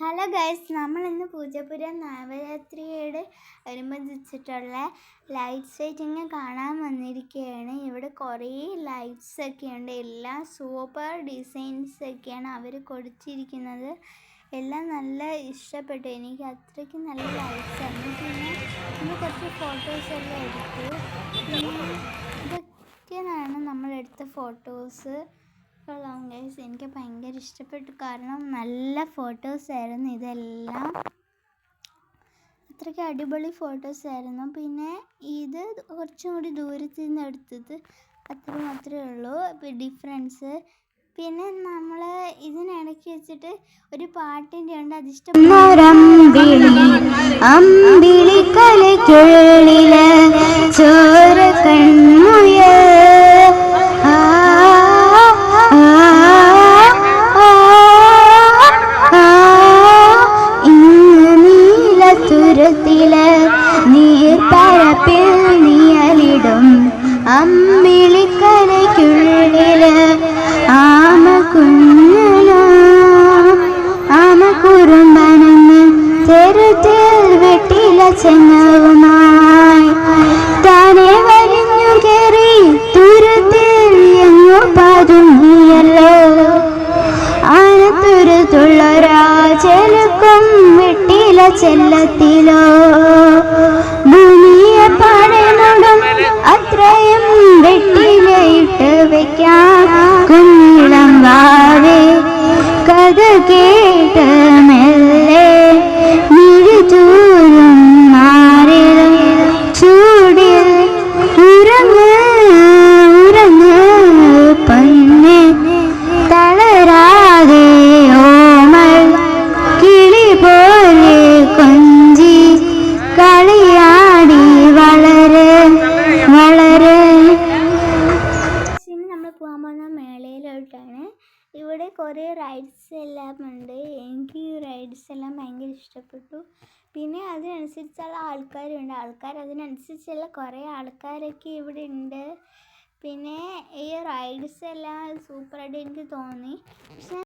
Hello guys, നമ്മൾ ഇന്ന് പൂജപ്പുരം നവരാത്രിയോട് അനുബന്ധിച്ചിട്ടുള്ള light setting കാണാൻ വന്നിരിക്കുകയാണ്. ഇവിടെ കുറേ ലൈറ്റ്സ് ഒക്കെ ഉണ്ട്. എല്ലാം സൂപ്പർ ഡിസൈൻസ് ഒക്കെയാണ് അവർ കൊടുത്തിരിക്കുന്നത്. എല്ലാം നല്ല ഇഷ്ടപ്പെട്ടു. എനിക്ക് അത്രയ്ക്ക് നല്ല ലൈറ്റ്സ് ആണ്. പിന്നെ കുറച്ച് ഫോട്ടോസെല്ലാം എടുത്തു. പിന്നെ ഇതൊക്കെയാണ് നമ്മളെടുത്ത ഫോട്ടോസ്. കൊള്ളാം ഗൈസ്, എനിക്ക് ഭയങ്കര ഇഷ്ടപ്പെട്ടു. കാരണം നല്ല ഫോട്ടോസ് ആയിരുന്നു ഇതെല്ലാം. അത്രയ്ക്ക് അടിപൊളി ഫോട്ടോസ് ആയിരുന്നു. പിന്നെ ഇത് കുറച്ചും കൂടി ദൂരത്തിൽ നിന്ന് എടുത്തത് മാത്രമേ ഉള്ളൂ ഡിഫറൻസ്. പിന്നെ നമ്മൾ ഇതിനിടയ്ക്ക് വെച്ചിട്ട് ഒരു പാട്ടിൻ്റെ ഉണ്ട്, അതിഷ്ടപ്പെട്ടു. നീർപ്പരപ്പിൽ നീയലിടും അമ്പിളിക്കരയ്ക്കുള്ളില് ആമക്കുറുമ്പനെന്ന് ചെറുത്തിൽ വെട്ടില ചെന്നവുമായി താനെ വലിഞ്ഞു കയറി തുരത്തിൽ എങ്ങോ പതുങ്ങിയല്ലോ. ആനത്തുരത്തുള്ളൊരാ ചെലുക്കും വെട്ടില ചെല്ലത്തിലോ. ഭൂമിയെ പാടനോടും അത്രയും വെട്ടിലയിട്ട് വയ്ക്കാൻ കുഞ്ഞിളം വാവേ കഥ കേട്ട് മെല്ലെ നിഴിതൂരും മാറിലും ചൂടിൽ ഉറങ്ങ് പൊന്നെ തളരാതെ ഓമൽ കിളി പോലെ കൊഞ്ചി കളിയാടി വളരെ വളരെ. ഇനി നമ്മൾ പോകാൻ പോകുന്ന മേളയിലോട്ടാണ്. ഇവിടെ കുറേ റൈഡ്സ് എല്ലാം ഉണ്ട്. എനിക്ക് ഈ റൈഡ്സ് എല്ലാം ഭയങ്കര ഇഷ്ടപ്പെട്ടു. പിന്നെ അതിനനുസരിച്ചുള്ള ആൾക്കാരുണ്ട്. അതിനനുസരിച്ചുള്ള കുറേ ആൾക്കാരൊക്കെ ഇവിടെ ഉണ്ട്. പിന്നെ ഈ റൈഡ്സ് എല്ലാം സൂപ്പറായിട്ട് എനിക്ക് തോന്നി. പക്ഷേ